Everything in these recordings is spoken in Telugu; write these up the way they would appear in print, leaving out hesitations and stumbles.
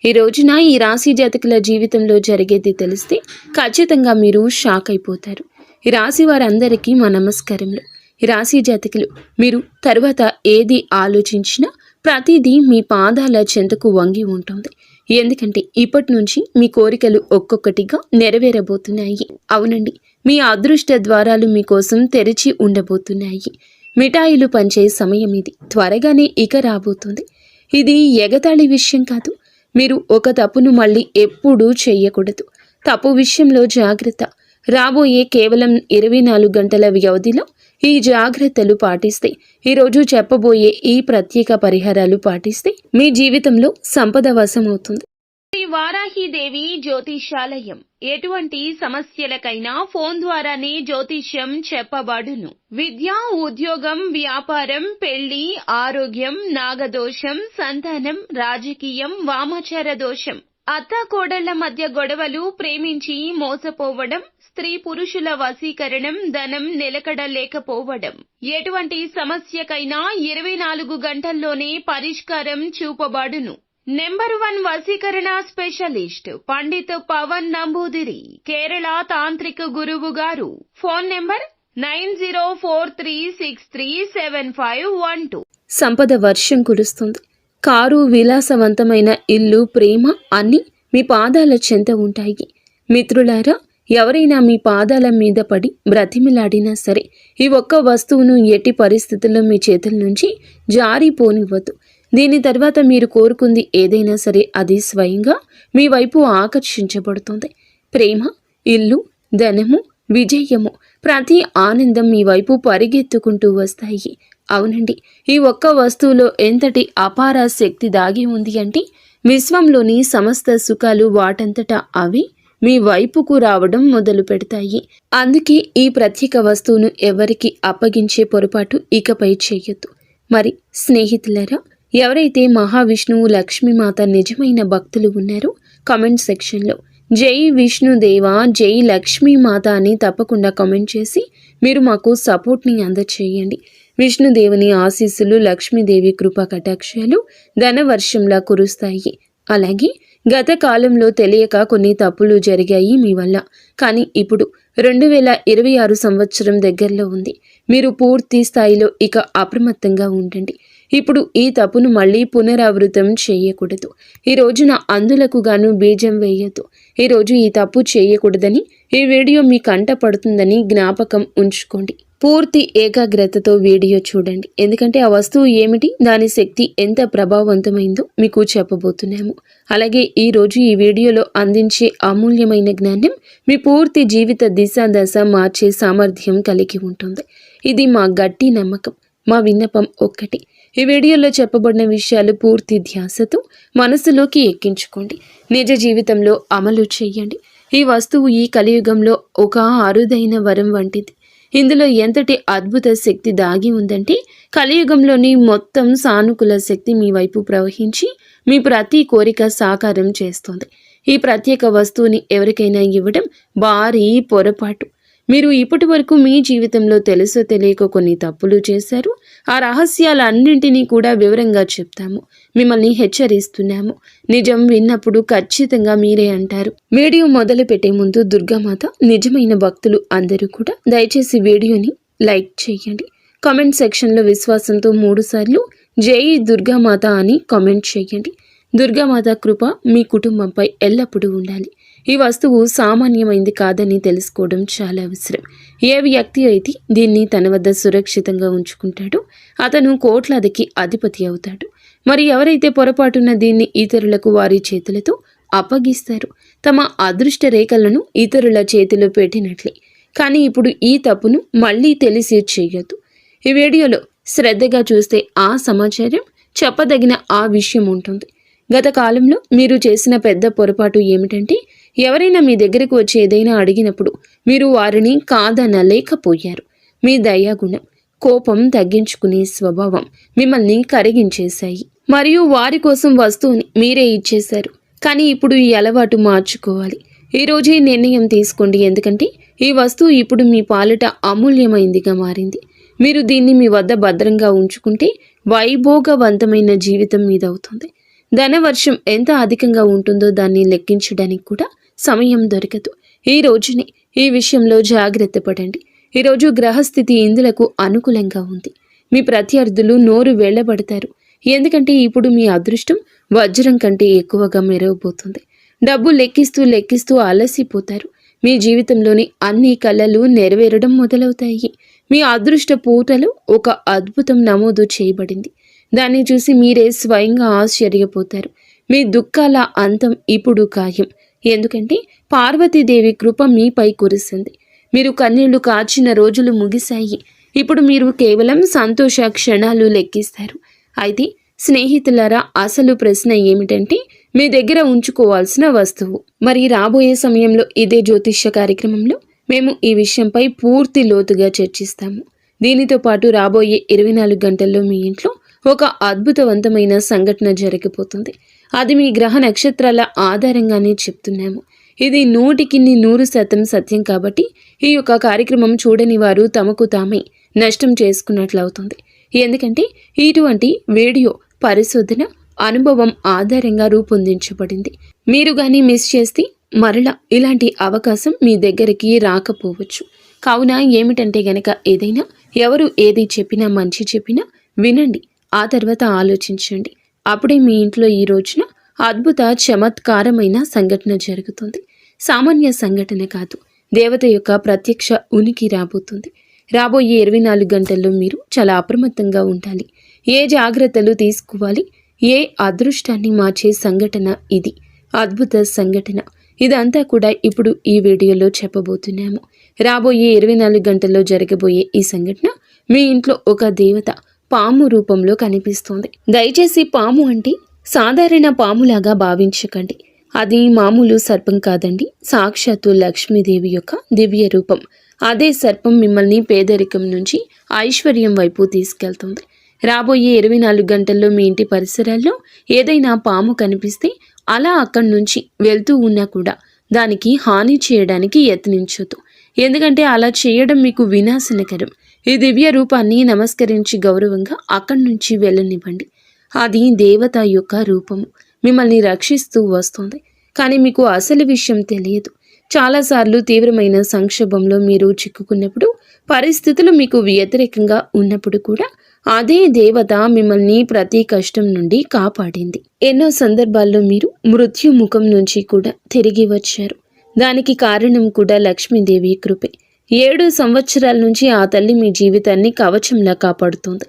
ఈ రోజున ఈ రాశి జాతకుల జీవితంలో జరిగేది తెలిస్తే ఖచ్చితంగా మీరు షాక్ అయిపోతారు. ఈ రాశి వారందరికీ మా నమస్కారములు. ఈ రాశి జాతకులు మీరు తరువాత ఏది ఆలోచించినా ప్రతిదీ మీ పాదాల చెంతకు వంగి ఉంటుంది. ఎందుకంటే ఇప్పటి నుంచి మీ కోరికలు ఒక్కొక్కటిగా నెరవేరబోతున్నాయి. అవునండి, మీ అదృష్ట ద్వారాలు మీకోసం తెరిచి ఉండబోతున్నాయి. మిఠాయిలు పంచే సమయం ఇది త్వరగానే ఇక రాబోతుంది. ఇది ఎగతాళి విషయం కాదు. మీరు ఒక తప్పును మళ్ళీ ఎప్పుడూ చేయకూడదు. తప్పు విషయంలో జాగ్రత్త. రాబోయే కేవలం 24 గంటల వ్యవధిలో ఈ జాగ్రత్తలు పాటిస్తే, ఈరోజు చెప్పబోయే ఈ ప్రత్యేక పరిహారాలు పాటిస్తే మీ జీవితంలో సంపద వశమవుతుంది. శ్రీ వారాహిదేవి జ్యోతిషాలయం. ఎటువంటి సమస్యలకైనా ఫోన్ ద్వారానే జ్యోతిష్యం చెప్పబడును. విద్య, ఉద్యోగం, వ్యాపారం, పెళ్లి, ఆరోగ్యం, నాగదోషం, సంతానం, రాజకీయం, వామాచార దోషం, అత్తాకోడళ్ల మధ్య గొడవలు, ప్రేమించి మోసపోవడం, స్త్రీ పురుషుల వశీకరణం, ధనం నిలకడ లేకపోవడం, ఎటువంటి సమస్యకైనా 24 గంటల్లోనే పరిష్కారం చూపబడును. నెంబర్ 1 వశీకరణ స్పెషలిస్ట్ పండిత్ పవన్ నంబూదిరి, కేరళ తాంత్రిక గురువు గారు. Phone number 9043637512. సంపద వర్షం కురుస్తుంది. కారు, విలాసవంతమైన ఇల్లు, ప్రేమ అన్నీ మీ పాదాల చెంత ఉంటాయి. మిత్రులారా, ఎవరైనా మీ పాదాల మీద పడి బ్రతిమిలాడినా సరే ఈ ఒక్క వస్తువును ఎట్టి పరిస్థితుల్లో మీ చేతుల నుంచి జారిపోనివ్వద్దు. దీని తర్వాత మీరు కోరుకుంది ఏదైనా సరే అది స్వయంగా మీ వైపు ఆకర్షించబడుతుంది. ప్రేమ, ఇల్లు, ధనము, విజయము, ప్రతి ఆనందం మీ వైపు పరిగెత్తుకుంటూ వస్తాయి. అవునండి, ఈ ఒక్క వస్తువులో ఎంతటి అపార శక్తి దాగి ఉంది అంటే విశ్వంలోని సమస్త సుఖాలు వాటంతటా అవి మీ వైపుకు రావడం మొదలు పెడతాయి. అందుకే ఈ ప్రత్యేక వస్తువును ఎవరికి అప్పగించే పొరపాటు ఇకపై చేయొద్దు. మరి స్నేహితులరా, ఎవరైతే మహావిష్ణువు, లక్ష్మీమాత నిజమైన భక్తులు ఉన్నారో కామెంట్ సెక్షన్లో జై విష్ణుదేవ, జై లక్ష్మీమాత అని తప్పకుండా కామెంట్ చేసి మీరు మాకు సపోర్ట్ని అందచేయండి. విష్ణుదేవుని ఆశీస్సులు, లక్ష్మీదేవి కృపా కటాక్షాలు ధనవర్షంలా కురుస్తాయి. అలాగే గత కాలంలో తెలియక కొన్ని తప్పులు జరిగాయి మీ వల్ల. కానీ ఇప్పుడు 2026 సంవత్సరం దగ్గరలో ఉంది. మీరు పూర్తి స్థాయిలో ఇక అప్రమత్తంగా ఉండండి. ఇప్పుడు ఈ తప్పును మళ్ళీ పునరావృతం చేయకూడదు. ఈ రోజున అందులకు గాను బీజం వేయద్దు. ఈరోజు ఈ తప్పు చేయకూడదని ఈ వీడియో మీ కంట పడుతుందని జ్ఞాపకం ఉంచుకోండి. పూర్తి ఏకాగ్రతతో వీడియో చూడండి. ఎందుకంటే ఆ వస్తువు ఏమిటి, దాని శక్తి ఎంత ప్రభావవంతమైందో మీకు చెప్పబోతున్నాము. అలాగే ఈరోజు ఈ వీడియోలో అందించే అమూల్యమైన జ్ఞానం మీ పూర్తి జీవిత దిశ దశ మార్చే సామర్థ్యం కలిగి ఉంటుంది. ఇది మా గట్టి నమ్మకం. మా విన్నపం ఒక్కటి, ఈ వీడియోలో చెప్పబడిన విషయాలు పూర్తి ధ్యాసతో మనసులోకి ఎక్కించుకోండి. నిజ జీవితంలో అమలు చేయండి. ఈ వస్తువు ఈ కలియుగంలో ఒక అరుదైన వరం వంటిది. ఇందులో ఎంతటి అద్భుత శక్తి దాగి ఉందంటే కలియుగంలోని మొత్తం సానుకూల శక్తి మీ వైపు ప్రవహించి మీ ప్రతి కోరిక సాకారం చేస్తుంది. ఈ ప్రత్యేక వస్తువుని ఎవరికైనా ఇవ్వడం భారీ పొరపాటు. మీరు ఇప్పటి వరకు మీ జీవితంలో తెలుసో తెలియక కొన్ని తప్పులు చేశారు. ఆ రహస్యాలన్నింటినీ కూడా వివరంగా చెప్తాము. మిమ్మల్ని హెచ్చరిస్తున్నాము. నిజం విన్నప్పుడు ఖచ్చితంగా మీరే అంటారు. వీడియో మొదలు పెట్టే ముందు దుర్గామాత నిజమైన భక్తులు అందరూ కూడా దయచేసి వీడియోని లైక్ చేయండి. కామెంట్ సెక్షన్లో విశ్వాసంతో 3 సార్లు జై దుర్గామాత అని కామెంట్ చేయండి. దుర్గామాత కృప మీ కుటుంబంపై ఎల్లప్పుడూ ఉండాలి. ఈ వస్తువు సామాన్యమైంది కాదని తెలుసుకోవడం చాలా అవసరం. ఏ వ్యక్తి అయితే దీన్ని తన వద్ద సురక్షితంగా ఉంచుకుంటాడో అతను కోట్లాదికి అధిపతి అవుతాడు. మరి ఎవరైతే పొరపాటున దీన్ని ఇతరులకు వారి చేతులతో అప్పగిస్తారో తమ అదృష్ట రేఖలను ఇతరుల చేతిలో పెట్టినట్లే. కానీ ఇప్పుడు ఈ తప్పును మళ్ళీ తెలిసి చేయొద్దు. ఈ వీడియోలో శ్రద్ధగా చూస్తే ఆ సమాచారం చెప్పదగిన ఆ విషయం ఉంటుంది. గత కాలంలో మీరు చేసిన పెద్ద పొరపాటు ఏమిటంటే ఎవరైనా మీ దగ్గరకు వచ్చి ఏదైనా అడిగినప్పుడు మీరు వారిని కాదనలేకపోయారు. మీ దయాగుణం, కోపం తగ్గించుకునే స్వభావం మిమ్మల్ని కరిగించేశాయి. మరియు వారి కోసం వస్తువుని మీరే ఇచ్చేశారు. కానీ ఇప్పుడు ఈ అలవాటు మార్చుకోవాలి. ఈరోజు ఈ నిర్ణయం తీసుకోండి. ఎందుకంటే ఈ వస్తువు ఇప్పుడు మీ పాలిట అమూల్యమైందిగా మారింది. మీరు దీన్ని మీ వద్ద భద్రంగా ఉంచుకుంటే వైభోగవంతమైన జీవితం మీదవుతుంది. ధనవర్షం ఎంత అధికంగా ఉంటుందో దాన్ని లెక్కించడానికి కూడా సమయం దొరకదు. ఈ రోజునే ఈ విషయంలో జాగ్రత్త పడండి. ఈరోజు గ్రహస్థితి ఇందులకు అనుకూలంగా ఉంది. మీ ప్రత్యర్థులు నోరు వెళ్ళబడతారు. ఎందుకంటే ఇప్పుడు మీ అదృష్టం వజ్రం కంటే ఎక్కువగా మెరవబోతుంది. డబ్బు లెక్కిస్తూ అలసిపోతారు. మీ జీవితంలోని అన్ని కళలు నెరవేరడం మొదలవుతాయి. మీ అదృష్ట పూటలో ఒక అద్భుతం నమోదు చేయబడింది. దాన్ని చూసి మీరే స్వయంగా ఆశ్చర్యపోతారు. మీ దుఃఖాల అంతం ఇప్పుడు ఖాయం. ఎందుకంటే పార్వతీదేవి కృప మీపై కురిసింది. మీరు కన్నీళ్లు కార్చిన రోజులు ముగిశాయి. ఇప్పుడు మీరు కేవలం సంతోష క్షణాలు లెక్కిస్తారు. అయితే స్నేహితులారా, అసలు ప్రశ్న ఏమిటంటే మీ దగ్గర ఉంచుకోవాల్సిన వస్తువు. మరి రాబోయే సమయంలో ఇదే జ్యోతిష్య కార్యక్రమంలో మేము ఈ విషయంపై పూర్తి లోతుగా చర్చిస్తాము. దీనితో పాటు రాబోయే 24 గంటల్లో మీ ఇంట్లో ఒక అద్భుతవంతమైన సంఘటన జరగబోతుంది. అది మీ గ్రహ నక్షత్రాల ఆధారంగానే చెప్తున్నాము. ఇది 100% సత్యం కాబట్టి ఈ యొక్క కార్యక్రమం చూడని వారు తమకు తామే నష్టం చేసుకున్నట్లవుతుంది. ఎందుకంటే ఇటువంటి వీడియో పరిశోధన అనుభవం ఆధారంగా రూపొందించబడింది. మీరు కానీ మిస్ చేస్తే మరలా ఇలాంటి అవకాశం మీ దగ్గరికి రాకపోవచ్చు. కావున ఏమిటంటే గనక ఏదైనా ఎవరు ఏది చెప్పినా మంచి చెప్పినా వినండి. ఆ తర్వాత ఆలోచించండి. అప్పుడే మీ ఇంట్లో ఈ రోజున అద్భుత చమత్కారమైన సంఘటన జరుగుతుంది. సామాన్య సంఘటన కాదు, దేవత యొక్క ప్రత్యక్ష ఉనికి రాబోతుంది. రాబోయే 24 గంటల్లో మీరు చాలా అప్రమత్తంగా ఉండాలి. ఏ జాగ్రత్తలు తీసుకోవాలి, ఏ అదృష్టాన్ని మార్చే సంఘటన ఇది, అద్భుత సంఘటన. ఇదంతా కూడా ఇప్పుడు ఈ వీడియోలో చెప్పబోతున్నాము. రాబోయే 24 గంటల్లో జరగబోయే ఈ సంఘటన మీ ఇంట్లో ఒక దేవత పాము రూపంలో కనిపిస్తోంది. దయచేసి పాము అంటే సాధారణ పాములాగా భావించకండి. అది మామూలు సర్పం కాదండి, సాక్షాత్తు లక్ష్మీదేవి యొక్క దివ్య రూపం. అదే సర్పం మిమ్మల్ని పేదరికం నుంచి ఐశ్వర్యం వైపు తీసుకెళ్తుంది. రాబోయే 24 గంటల్లో మీ ఇంటి పరిసరాల్లో ఏదైనా పాము కనిపిస్తే అలా అక్కడి నుంచి వెళ్తూ ఉన్నా కూడా దానికి హాని చేయడానికి యత్నించొద్దు. ఎందుకంటే అలా చేయడం మీకు వినాశనకరం. ఈ దివ్య రూపాన్ని నమస్కరించి గౌరవంగా అక్కడి నుంచి వెళ్ళనివ్వండి. అది దేవత యొక్క రూపము, మిమ్మల్ని రక్షిస్తూ వస్తుంది. కానీ మీకు అసలు విషయం తెలియదు. చాలాసార్లు తీవ్రమైన సంక్షోభంలో మీరు చిక్కుకున్నప్పుడు, పరిస్థితులు మీకు వ్యతిరేకంగా ఉన్నప్పుడు కూడా అదే దేవత మిమ్మల్ని ప్రతి కష్టం నుండి కాపాడింది. ఎన్నో సందర్భాల్లో మీరు మృత్యు ముఖం నుంచి కూడా తిరిగి వచ్చారు. దానికి కారణం కూడా లక్ష్మీదేవి కృపే. 7 సంవత్సరాల నుంచి ఆ తల్లి మీ జీవితాన్ని కవచంలా కాపాడుతోంది.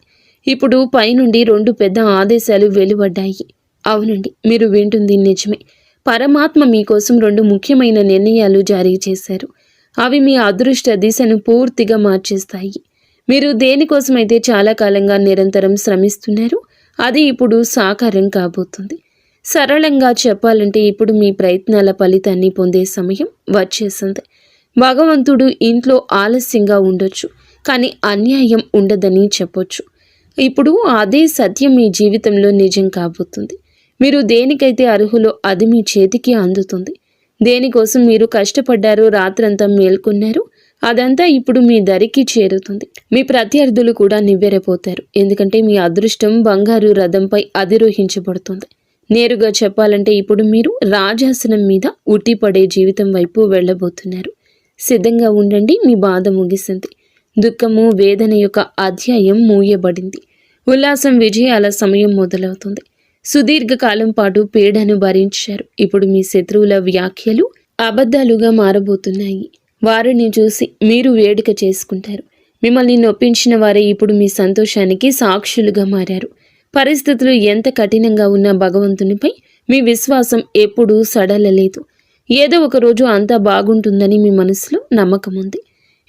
ఇప్పుడు పైనుండి 2 పెద్ద ఆదేశాలు వెలువడ్డాయి. అవునండి, మీరు వింటుంది నిజమే. పరమాత్మ మీకోసం 2 ముఖ్యమైన నిర్ణయాలు జారీ చేశారు. అవి మీ అదృష్ట దిశను పూర్తిగా మార్చేస్తాయి. మీరు దేనికోసమైతే చాలా కాలంగా నిరంతరం శ్రమిస్తున్నారు, అది ఇప్పుడు సాకారం కాబోతుంది. సరళంగా చెప్పాలంటే ఇప్పుడు మీ ప్రయత్నాల ఫలితాన్ని పొందే సమయం వచ్చేసింది. భగవంతుడు ఇంట్లో ఆలస్యంగా ఉండొచ్చు, కానీ అన్యాయం ఉండదని చెప్పొచ్చు. ఇప్పుడు అదే సత్యం మీ జీవితంలో నిజం కాబోతుంది. మీరు దేనికైతే అర్హులో అది మీ చేతికి అందుతుంది. దేనికోసం మీరు కష్టపడ్డారో, రాత్రంతా మేల్కొన్నారు, అదంతా ఇప్పుడు మీ దరికి చేరుతుంది. మీ ప్రత్యర్థులు కూడా నివ్వెరపోతారు. ఎందుకంటే మీ అదృష్టం బంగారు రథంపై అధిరోహించబడుతుంది. నేరుగా చెప్పాలంటే ఇప్పుడు మీరు రాజాసనం మీద ఉట్టిపడే జీవితం వైపు వెళ్ళబోతున్నారు. సిద్ధంగా ఉండండి, మీ బాధ ముగిసింది. దుఃఖము, వేదన యొక్క అధ్యాయం మూయబడింది. ఉల్లాసం, విజయాల సమయం మొదలవుతుంది. సుదీర్ఘకాలం పాటు పీడను భరించారు. ఇప్పుడు మీ శత్రువుల వ్యాఖ్యలు అబద్ధాలుగా మారబోతున్నాయి. వారిని చూసి మీరు వేడుక చేసుకుంటారు. మిమ్మల్ని నొప్పించిన వారే ఇప్పుడు మీ సంతోషానికి సాక్షులుగా మారారు. పరిస్థితులు ఎంత కఠినంగా ఉన్నా భగవంతునిపై మీ విశ్వాసం ఎప్పుడూ సడలలేదు. ఏదో ఒక రోజు అంతా బాగుంటుందని మీ మనసులో నమ్మకం ఉంది.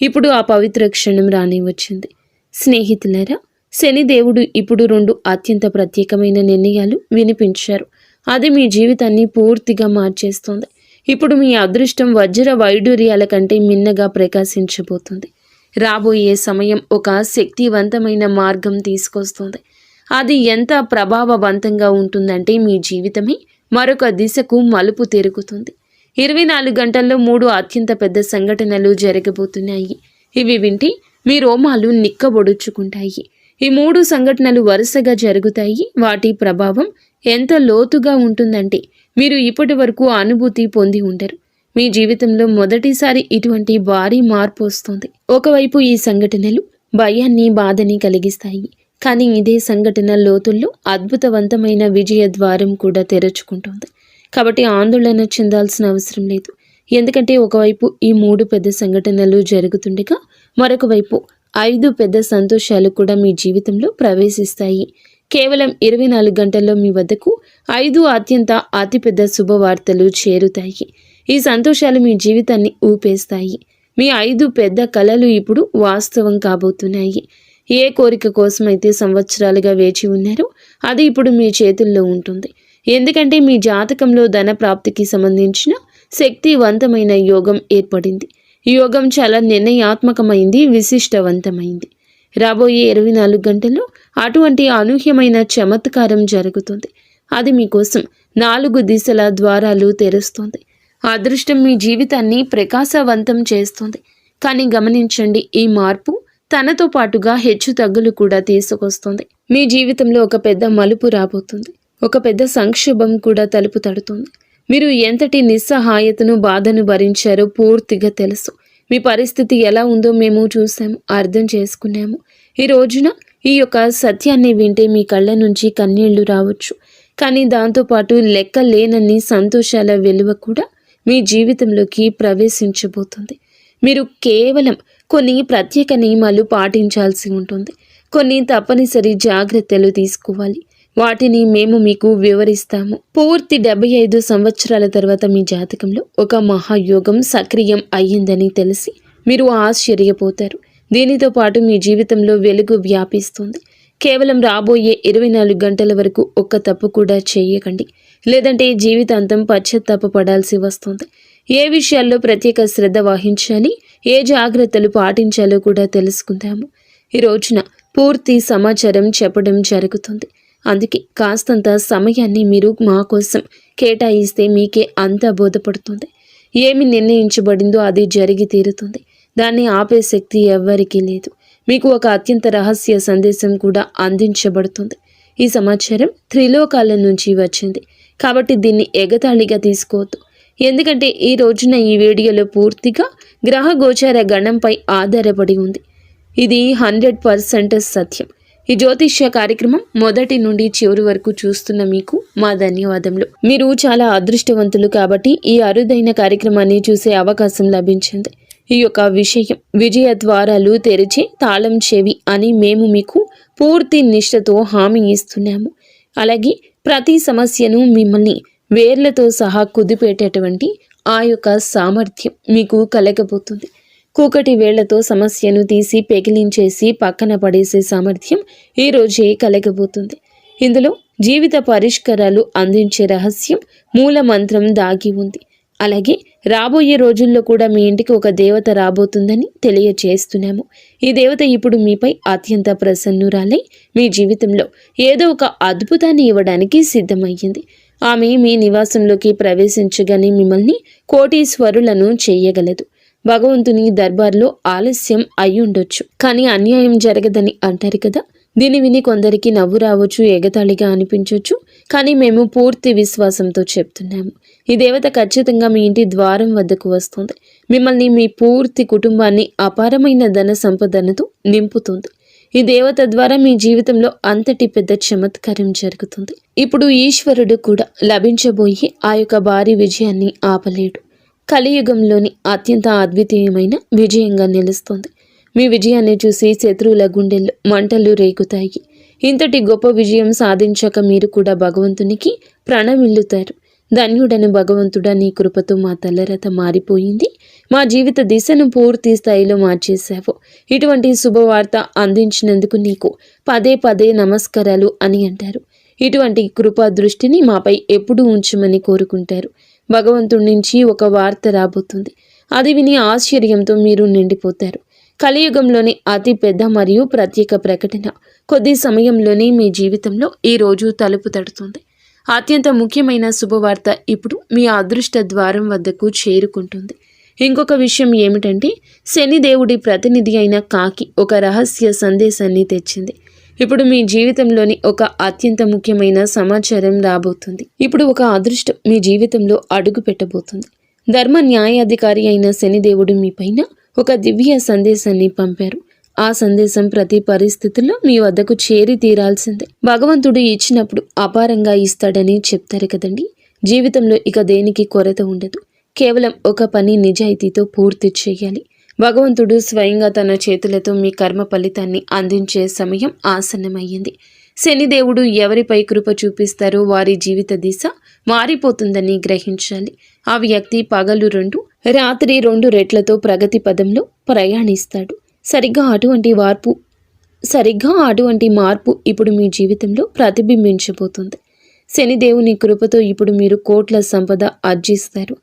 ఇప్పుడు ఆ పవిత్ర క్షణం రాని వచ్చింది. స్నేహితులారా, శనిదేవుడు ఇప్పుడు 2 అత్యంత ప్రత్యేకమైన నిర్ణయాలు వినిపించారు. అది మీ జీవితాన్ని పూర్తిగా మార్చేస్తోంది. ఇప్పుడు మీ అదృష్టం వజ్ర వైడూర్యాల కంటే మిన్నగా ప్రకాశించబోతుంది. రాబోయే సమయం ఒక శక్తివంతమైన మార్గం తీసుకొస్తుంది. అది ఎంత ప్రభావవంతంగా ఉంటుందంటే మీ జీవితమే మరొక దిశకు మలుపు తిరుగుతుంది. 24 గంటల్లో 3 అత్యంత పెద్ద సంఘటనలు జరగబోతున్నాయి. ఇవి వింటే మీ రోమాలు నిక్కబొడుచుకుంటాయి. ఈ 3 సంఘటనలు వరుసగా జరుగుతాయి. వాటి ప్రభావం ఎంత లోతుగా ఉంటుందంటే మీరు ఇప్పటి వరకు అనుభూతి పొంది ఉండరు. మీ జీవితంలో మొదటిసారి ఇటువంటి భారీ మార్పు వస్తుంది. ఒకవైపు ఈ సంఘటనలు భయాన్ని, బాధని కలిగిస్తాయి. కానీ ఇదే సంఘటన లోతుల్లో అద్భుతవంతమైన విజయ ద్వారం కూడా తెరుచుకుంటుంది. కాబట్టి ఆందోళన చెందాల్సిన అవసరం లేదు. ఎందుకంటే ఒకవైపు ఈ 3 పెద్ద సంఘటనలు జరుగుతుండగా మరొక వైపు 5 పెద్ద సంతోషాలు కూడా మీ జీవితంలో ప్రవేశిస్తాయి. కేవలం 24 గంటల్లో మీ వద్దకు 5 అతిపెద్ద శుభవార్తలు చేరుతాయి. ఈ సంతోషాలు మీ జీవితాన్ని ఊపేస్తాయి. మీ 5 పెద్ద కలలు ఇప్పుడు వాస్తవం కాబోతున్నాయి. ఏ కోరిక కోసమైతే సంవత్సరాలుగా వేచి ఉన్నారో అది ఇప్పుడు మీ చేతుల్లో ఉంటుంది. ఎందుకంటే మీ జాతకంలో ధన ప్రాప్తికి సంబంధించిన శక్తివంతమైన యోగం ఏర్పడింది. ఈ యోగం చాలా నిర్ణయాత్మకమైంది, విశిష్టవంతమైంది. రాబోయే 24 గంటల్లో అటువంటి అనూహ్యమైన చమత్కారం జరుగుతుంది. అది మీకోసం 4 దిశల ద్వారాలు తెరుస్తుంది. అదృష్టం మీ జీవితాన్ని ప్రకాశవంతం చేస్తుంది. కానీ గమనించండి, ఈ మార్పు తనతో పాటుగా హెచ్చు తగ్గులు కూడా తీసుకొస్తుంది. మీ జీవితంలో ఒక పెద్ద మలుపు రాబోతుంది. ఒక పెద్ద సంక్షోభం కూడా తలుపు తడుతుంది. మీరు ఎంతటి నిస్సహాయతను, బాధను భరించారో పూర్తిగా తెలుసు. మీ పరిస్థితి ఎలా ఉందో మేము చూసాము, అర్థం చేసుకున్నాము. ఈ రోజున ఈ యొక్క సత్యాన్ని వింటే మీ కళ్ళ నుంచి కన్నీళ్లు రావచ్చు. కానీ దాంతోపాటు లెక్క లేనన్ని సంతోషాల వెలువ కూడా మీ జీవితంలోకి ప్రవేశించబోతుంది. మీరు కేవలం కొన్ని ప్రత్యేక నియమాలు పాటించాల్సి ఉంటుంది. కొన్ని తప్పనిసరి జాగ్రత్తలు తీసుకోవాలి. వాటిని మేము మీకు వివరిస్తాము. పూర్తి 75 సంవత్సరాల తర్వాత మీ జాతకంలో ఒక మహాయోగం సక్రియం అయ్యిందని తెలిసి మీరు ఆశ్చర్యపోతారు. దీనితో పాటు మీ జీవితంలో వెలుగు వ్యాపిస్తుంది. కేవలం రాబోయే 24 గంటల వరకు ఒక్క తప్పు కూడా చేయకండి. లేదంటే జీవితాంతం పశ్చాత్తాపపడాల్సి వస్తుంది. ఏ విషయాల్లో ప్రత్యేక శ్రద్ధ వహించాలి, ఏ జాగ్రత్తలు పాటించాలో కూడా తెలుసుకుందాము. ఈ రోజున పూర్తి సమాచారం చెప్పడం జరుగుతుంది. అందుకే కాస్తంత సమయాన్ని మీరు మా కోసం కేటాయిస్తే మీకే అంతా బోధపడుతుంది. ఏమి నిర్ణయించబడిందో అది జరిగి తీరుతుంది. దాన్ని ఆపే శక్తి ఎవ్వరికీ లేదు. మీకు ఒక అత్యంత రహస్య సందేశం కూడా అందించబడుతుంది. ఈ సమాచారం త్రిలోకాల నుంచి వచ్చింది. కాబట్టి దీన్ని ఎగతాళిగా తీసుకోవద్దు. ఎందుకంటే ఈ రోజున ఈ వీడియోలో పూర్తిగా గ్రహ గోచార గణంపై ఆధారపడి ఉంది. ఇది 100% సత్యం. ఈ జ్యోతిష్య కార్యక్రమం మొదటి నుండి చివరి వరకు చూస్తున్న మీకు మా ధన్యవాదములు. మీరు చాలా అదృష్టవంతులు కాబట్టి ఈ అరుదైన కార్యక్రమాన్ని చూసే అవకాశం లభించింది. ఈ యొక్క విషయం విజయ ద్వారాలు తెరిచే తాళం చెవి అని మేము మీకు పూర్తి నిష్ఠతో హామీ ఇస్తున్నాము. అలాగే ప్రతి సమస్యను మిమ్మల్ని వేర్లతో సహా కుదిపేటటువంటి ఆ యొక్క సామర్థ్యం మీకు కలగబోతుంది. కూకటి వేళ్లతో సమస్యను తీసి పెకిలించేసి పక్కన పడేసే సామర్థ్యం ఈ రోజే కలగబోతుంది. ఇందులో జీవిత పరిష్కారాలు అందించే రహస్యం మూల మంత్రం దాగి ఉంది. అలాగే రాబోయే రోజుల్లో కూడా మీ ఇంటికి ఒక దేవత రాబోతుందని తెలియచేస్తున్నాము. ఈ దేవత ఇప్పుడు మీపై అత్యంత ప్రసన్నురాలై మీ జీవితంలో ఏదో ఒక అద్భుతాన్ని ఇవ్వడానికి సిద్ధమయ్యింది. ఆమె మీ నివాసంలోకి ప్రవేశించగానే మిమ్మల్ని కోటీశ్వరులను చేయగలదు. భగవంతుని దర్బార్లో ఆలస్యం అయ్యుండొచ్చు, కానీ అన్యాయం జరగదని అంటారు కదా. దీని విని కొందరికి నవ్వు రావచ్చు, ఎగతాళిగా అనిపించవచ్చు. కానీ మేము పూర్తి విశ్వాసంతో చెప్తున్నాము, ఈ దేవత ఖచ్చితంగా మీ ఇంటి ద్వారం వద్దకు వస్తుంది. మిమ్మల్ని, మీ పూర్తి కుటుంబాన్ని అపారమైన ధన సంపదనతో నింపుతుంది. ఈ దేవత ద్వారా మీ జీవితంలో అంతటి పెద్ద చమత్కారం జరుగుతుంది. ఇప్పుడు ఈశ్వరుడు కూడా లభించబోయే ఆ యొక్క భారీ విజయాన్ని ఆపలేడు. కలియుగంలోని అత్యంత అద్వితీయమైన విజయంగా నిలుస్తుంది. మీ విజయాన్ని చూసి శత్రువుల గుండెల్లో మంటలు రేగుతాయి. ఇంతటి గొప్ప విజయం సాధించాక మీరు కూడా భగవంతునికి ప్రణమిల్లుతారు. ధన్యుడను భగవంతుడా, నీ కృపతో మా తలరత మారిపోయింది. మా జీవిత దిశను పూర్తి స్థాయిలో మార్చేశావు. ఇటువంటి శుభవార్త అందించినందుకు నీకు పదే పదే నమస్కారాలు అని అంటారు. ఇటువంటి కృపా దృష్టిని మాపై ఎప్పుడూ ఉంచమని కోరుకుంటారు. భగవంతుడి నుంచి ఒక వార్త రాబోతుంది. అది విని ఆశ్చర్యంతో మీరు నిండిపోతారు. కలియుగంలోని అతి పెద్ద మరియు ప్రత్యేక ప్రకటన కొద్ది సమయంలోనే మీ జీవితంలో ఈ రోజు తలుపు తడుతుంది. అత్యంత ముఖ్యమైన శుభవార్త ఇప్పుడు మీ అదృష్ట ద్వారం వద్దకు చేరుకుంటుంది. ఇంకొక విషయం ఏమిటంటే, శనిదేవుడి ప్రతినిధి అయిన కాకి ఒక రహస్య సందేశాన్ని తెచ్చింది. ఇప్పుడు మీ జీవితంలోని ఒక అత్యంత ముఖ్యమైన సమాచారం రాబోతుంది. ఇప్పుడు ఒక అదృష్టం మీ జీవితంలో అడుగు పెట్టబోతుంది. ధర్మ న్యాయాధికారి అయిన శనిదేవుడు మీ పైన ఒక దివ్య సందేశాన్ని పంపారు. ఆ సందేశం ప్రతి పరిస్థితుల్లో మీ వద్దకు చేరి తీరాల్సిందే. భగవంతుడు ఇచ్చినప్పుడు అపారంగా ఇస్తాడని చెప్తారు కదండి. జీవితంలో ఇక దేనికి కొరత ఉండదు. కేవలం ఒక పని నిజాయితీతో పూర్తి చేయాలి. భగవంతుడు స్వయంగా తన చేతులతో మీ కర్మ ఫలితాన్ని అందించే సమయం ఆసన్నమయ్యింది. శనిదేవుడు ఎవరిపై కృప చూపిస్తారో వారి జీవిత దిశ మారిపోతుందని గ్రహించాలి. ఆ వ్యక్తి పగలు 2, రాత్రి 2 రెట్లతో ప్రగతి పదంలో ప్రయాణిస్తాడు. సరిగ్గా అటువంటి మార్పు ఇప్పుడు మీ జీవితంలో ప్రతిబింబించబోతుంది. శనిదేవుని కృపతో ఇప్పుడు మీరు కోట్ల సంపద ఆర్జిస్తారు.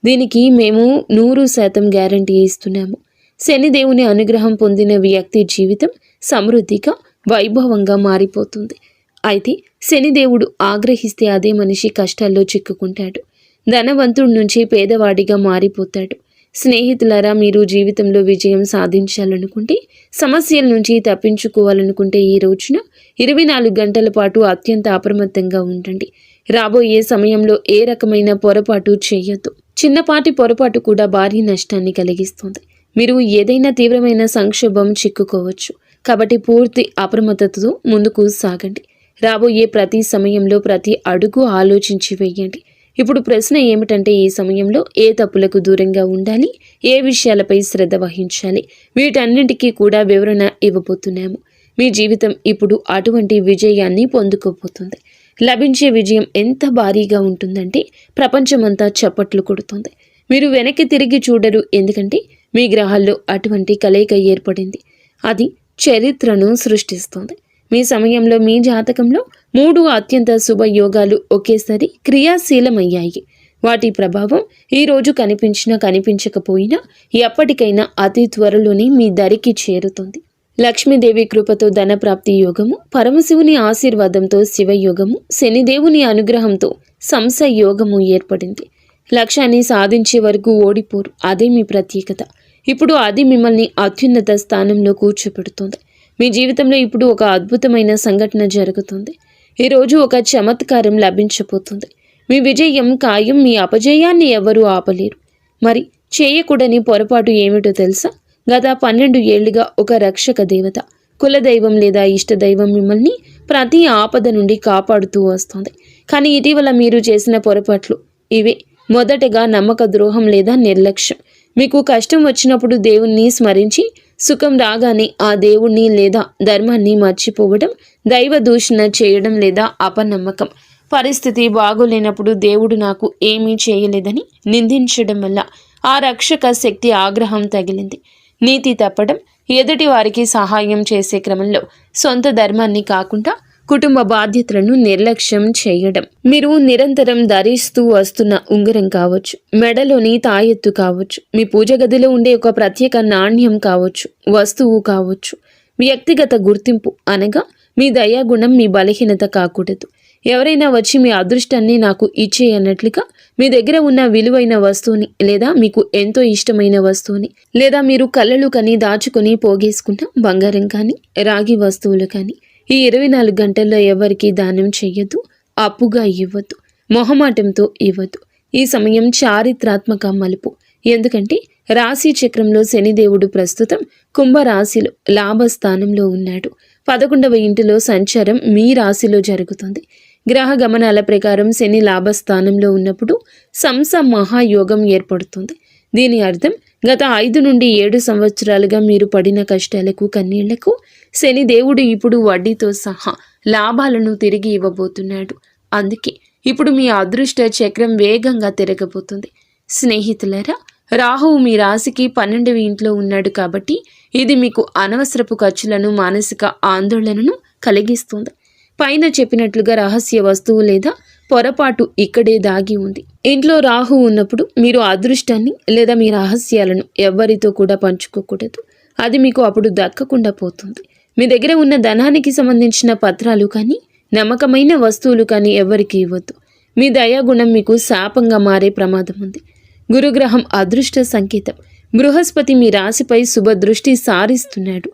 దీనికి మేము 100% గ్యారంటీ ఇస్తున్నాము. శనిదేవుని అనుగ్రహం పొందిన వ్యక్తి జీవితం సమృద్ధిగా, వైభవంగా మారిపోతుంది. అయితే శనిదేవుడు ఆగ్రహిస్తే అదే మనిషి కష్టాల్లో చిక్కుకుంటాడు. ధనవంతుడి నుంచి పేదవాడిగా మారిపోతాడు. స్నేహితులారా, మీరు జీవితంలో విజయం సాధించాలనుకుంటే, సమస్యల నుంచి తప్పించుకోవాలనుకుంటే ఈ రోజున 24 గంటల పాటు అత్యంత అప్రమత్తంగా ఉండండి. రాబోయే సమయంలో ఏ రకమైన పొరపాటు చేయొద్దు. చిన్నపాటి పొరపాటు కూడా భారీ నష్టాన్ని కలిగిస్తుంది. మీరు ఏదైనా తీవ్రమైన సంక్షోభం చిక్కుకోవచ్చు. కాబట్టి పూర్తి అప్రమత్తతతో ముందుకు సాగండి. రాబోయే ప్రతి సమయంలో ప్రతి అడుగు ఆలోచించి వేయండి. ఇప్పుడు ప్రశ్న ఏమిటంటే, ఈ సమయంలో ఏ తప్పులకు దూరంగా ఉండాలి, ఏ విషయాలపై శ్రద్ధ వహించాలి, వీటన్నింటికీ కూడా వివరణ ఇవ్వబోతున్నాము. మీ జీవితం ఇప్పుడు అటువంటి విజయాన్ని పొందుకోబోతుంది. లభించే విజయం ఎంత భారీగా ఉంటుందంటే ప్రపంచమంతా చప్పట్లు కొడుతుంది. మీరు వెనక్కి తిరిగి చూడరు. ఎందుకంటే మీ గ్రహాల్లో అటువంటి కలయిక ఏర్పడింది. అది చరిత్రను సృష్టిస్తుంది. మీ సమయంలో మీ జాతకంలో 3 అత్యంత శుభయోగాలు ఒకేసారి క్రియాశీలమయ్యాయి. వాటి ప్రభావం ఈరోజు కనిపించినా కనిపించకపోయినా ఎప్పటికైనా అతి త్వరలోనే మీ దరికి చేరుతుంది. లక్ష్మీదేవి కృపతో ధనప్రాప్తి యోగము, పరమశివుని ఆశీర్వాదంతో శివయోగము, శనిదేవుని అనుగ్రహంతో సంశయోగము ఏర్పడింది. లక్ష్యాన్ని సాధించే వరకు ఓడిపోరు. అదే మీ ప్రత్యేకత. ఇప్పుడు అది మిమ్మల్ని అత్యున్నత స్థానంలో కూర్చోపెడుతుంది. మీ జీవితంలో ఇప్పుడు ఒక అద్భుతమైన సంఘటన జరుగుతుంది. ఈరోజు ఒక చమత్కారం లభించబోతుంది. మీ విజయం ఖాయం. మీ అపజయాన్ని ఎవరూ ఆపలేరు. మరి చేయకూడని పొరపాటు ఏమిటో తెలుసా? గత 12 ఏళ్లుగా ఒక రక్షక దేవత, కులదైవం లేదా ఇష్టదైవం మిమ్మల్ని ప్రతి ఆపద నుండి కాపాడుతూ వస్తుంది. కానీ ఇటీవల మీరు చేసిన పొరపాట్లు ఇవే. మొదటగా నమ్మక ద్రోహం లేదా నిర్లక్ష్యం. మీకు కష్టం వచ్చినప్పుడు దేవుణ్ణి స్మరించి సుఖం రాగానే ఆ దేవుణ్ణి లేదా ధర్మాన్ని మర్చిపోవడం, దైవ దూషణ చేయడం లేదా అపనమ్మకం. పరిస్థితి బాగోలేనప్పుడు దేవుడు నాకు ఏమీ చేయలేదని నిందించడం వల్ల ఆ రక్షక శక్తి ఆగ్రహం తగిలింది. నీతి తప్పడం, ఎదుటి వారికి సహాయం చేసే క్రమంలో సొంత ధర్మాన్ని కాకుండా కుటుంబ బాధ్యతలను నిర్లక్ష్యం చేయడం. మీరు నిరంతరం ధరిస్తూ వస్తున్న ఉంగరం కావచ్చు, మెడలోని తాయెత్తు కావచ్చు, మీ పూజ గదిలో ఉండే ఒక ప్రత్యేక నాణ్యం కావచ్చు, వస్తువు కావచ్చు. వ్యక్తిగత గుర్తింపు అనగా మీ దయాగుణం మీ బలహీనత కాకూడదు. ఎవరైనా వచ్చి మీ అదృష్టాన్ని నాకు ఇచ్చేయన్నట్లుగా మీ దగ్గర ఉన్న విలువైన వస్తువుని లేదా మీకు ఎంతో ఇష్టమైన వస్తువుని లేదా మీరు కళ్ళలు కని దాచుకొని పోగేసుకున్న బంగారం కానీ రాగి వస్తువులు కానీ ఈ 24 గంటల్లో ఎవరికీ దానం చెయ్యొద్దు. అప్పుగా ఇవ్వద్దు. మొహమాటంతో ఇవ్వద్దు. ఈ సమయం చారిత్రాత్మక మలుపు. ఎందుకంటే రాశి చక్రంలో శనిదేవుడు ప్రస్తుతం కుంభరాశిలో లాభస్థానంలో ఉన్నాడు. 11వ ఇంటిలో సంచారం మీ రాశిలో జరుగుతుంది. గ్రహ గమనాల ప్రకారం శని లాభస్థానంలో ఉన్నప్పుడు సంస మహాయోగం ఏర్పడుతుంది. దీని అర్థం గత 5 నుండి 7 సంవత్సరాలుగా మీరు పడిన కష్టాలకు, కన్నీళ్లకు శనిదేవుడు ఇప్పుడు వడ్డీతో సహా లాభాలను తిరిగి ఇవ్వబోతున్నాడు. అందుకే ఇప్పుడు మీ అదృష్ట చక్రం వేగంగా తిరగబోతుంది. స్నేహితులారా, రాహువు మీ రాశికి 12వ ఇంట్లో ఉన్నాడు కాబట్టి ఇది మీకు అనవసరపు ఖర్చులను, మానసిక ఆందోళనను కలిగిస్తుంది. పైన చెప్పినట్లుగా రహస్య వస్తువు లేదా పొరపాటు ఇక్కడే దాగి ఉంది. ఇంట్లో రాహు ఉన్నప్పుడు మీరు అదృష్టాన్ని లేదా మీ రహస్యాలను ఎవ్వరితో కూడా పంచుకోకూడదు. అది మీకు అప్పుడు దక్కకుండా పోతుంది. మీ దగ్గర ఉన్న ధనానికి సంబంధించిన పత్రాలు కానీ, నమ్మకమైన వస్తువులు కానీ ఎవరికి ఇవ్వద్దు. మీ దయాగుణం మీకు శాపంగా మారే ప్రమాదం ఉంది. గురుగ్రహం అదృష్ట సంకేతం. బృహస్పతి మీ రాశిపై శుభ దృష్టి సారిస్తున్నాడు.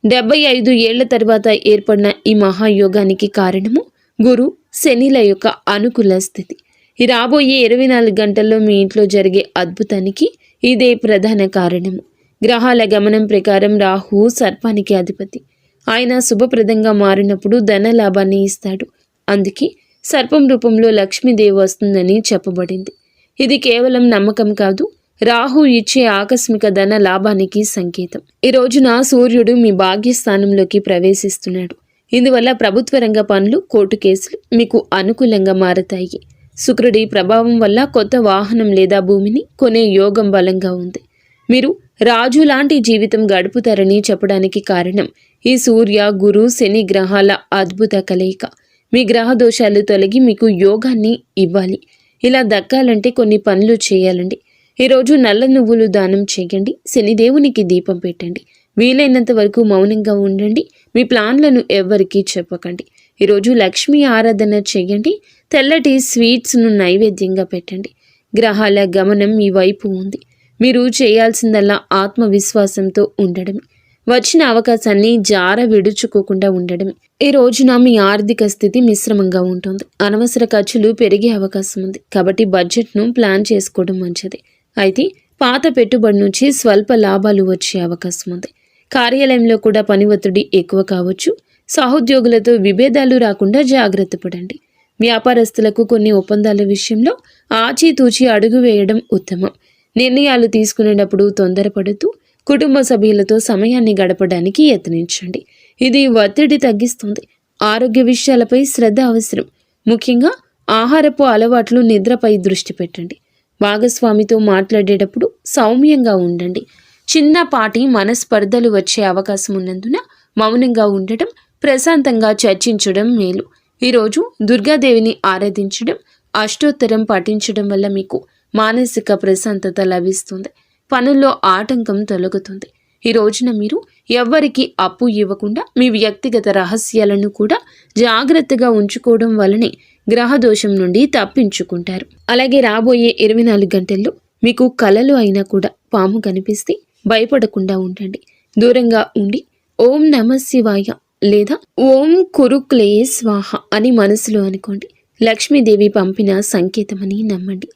75 ఏళ్ల తర్వాత ఏర్పడిన ఈ మహాయోగానికి కారణము గురు శనిల యొక్క అనుకూల స్థితి. ఈ రాబోయే 24 గంటల్లో మీ ఇంట్లో జరిగే అద్భుతానికి ఇదే ప్రధాన కారణము. గ్రహాల గమనం ప్రకారం రాహువు సర్పానికి అధిపతి. ఆయన శుభప్రదంగా మారినప్పుడు ధన లాభాన్ని ఇస్తాడు. అందుకే సర్పం రూపంలో లక్ష్మీదేవి వస్తుందని చెప్పబడింది. ఇది కేవలం నమ్మకం కాదు, రాహు ఇచ్చే ఆకస్మిక ధన లాభానికి సంకేతం. ఈ రోజున సూర్యుడు మీ భాగ్యస్థానంలోకి ప్రవేశిస్తున్నాడు. ఇందువల్ల ప్రభుత్వ రంగ పనులు, కోర్టు కేసులు మీకు అనుకూలంగా మారతాయి. శుక్రుడి ప్రభావం వల్ల కొత్త వాహనం లేదా భూమిని కొనే యోగం బలంగా ఉంది. మీరు రాజు లాంటి జీవితం గడుపుతారని చెప్పడానికి కారణం ఈ సూర్య, గురు, శని గ్రహాల అద్భుత కలయిక. మీ గ్రహ దోషాలు తొలగి మీకు యోగాన్ని ఇవ్వాలి. ఇలా దక్కాలంటే కొన్ని పనులు చేయాలండి. ఈరోజు నల్ల నువ్వులు దానం చేయండి. శనిదేవునికి దీపం పెట్టండి. వీలైనంత వరకు మౌనంగా ఉండండి. మీ ప్లాన్లను ఎవ్వరికీ చెప్పకండి. ఈరోజు లక్ష్మీ ఆరాధన చేయండి. తెల్లటి స్వీట్స్ను నైవేద్యంగా పెట్టండి. గ్రహాల గమనం మీ వైపు ఉంది. మీరు చేయాల్సిందల్లా ఆత్మవిశ్వాసంతో ఉండడమే. వచ్చిన అవకాశాన్ని జార విడుచుకోకుండా ఉండడమే. ఈ రోజున మీ ఆర్థిక స్థితి మిశ్రమంగా ఉంటుంది. అనవసర ఖర్చులు పెరిగే అవకాశం ఉంది. కాబట్టి బడ్జెట్ను ప్లాన్ చేసుకోవడం మంచిది. అయితే పాత పెట్టుబడి నుంచి స్వల్ప లాభాలు వచ్చే అవకాశం ఉంది. కార్యాలయంలో కూడా పని ఒత్తిడి ఎక్కువ కావచ్చు. సహోద్యోగులతో విభేదాలు రాకుండా జాగ్రత్త పడండి. వ్యాపారస్తులకు కొన్ని ఒప్పందాల విషయంలో ఆచితూచి అడుగు వేయడం ఉత్తమం. నిర్ణయాలు తీసుకునేటప్పుడు తొందరపడుతూ కుటుంబ సభ్యులతో సమయాన్ని గడపడానికి యత్నించండి. ఇది ఒత్తిడి తగ్గిస్తుంది. ఆరోగ్య విషయాలపై శ్రద్ధ అవసరం. ముఖ్యంగా ఆహారపు అలవాట్లు, నిద్రపై దృష్టి పెట్టండి. భాగస్వామితో మాట్లాడేటప్పుడు సౌమ్యంగా ఉండండి. చిన్నపాటి మనస్పర్ధలు వచ్చే అవకాశం ఉన్నందున మౌనంగా ఉండటం, ప్రశాంతంగా చర్చించడం మేలు. ఈరోజు దుర్గాదేవిని ఆరాధించడం, అష్టోత్తరం పఠించడం వల్ల మీకు మానసిక ప్రశాంతత లభిస్తుంది. పనుల్లో ఆటంకం తొలగుతుంది. ఈ రోజున మీరు ఎవ్వరికి అప్పు ఇవ్వకుండా మీ వ్యక్తిగత రహస్యాలను కూడా జాగ్రత్తగా ఉంచుకోవడం వల్లనే గ్రహదోషం నుండి తప్పించుకుంటారు. అలాగే రాబోయే 24 గంటల్లో మీకు కలలు అయినా కూడా పాము కనిపిస్తే భయపడకుండా ఉండండి. దూరంగా ఉండి ఓం నమ శివాయ లేదా ఓం కురుక్లే స్వాహ అని మనసులో అనుకోండి. లక్ష్మీదేవి పంపిన సంకేతమని నమ్మండి.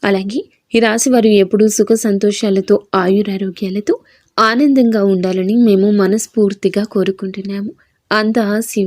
అలాగే ఈ రాశి వారు ఎప్పుడూ సుఖ సంతోషాలతో, ఆయురారోగ్యాలతో ఆనందంగా ఉండాలని మేము మనస్ఫూర్తిగా కోరుకుంటున్నాము. అంతా శివ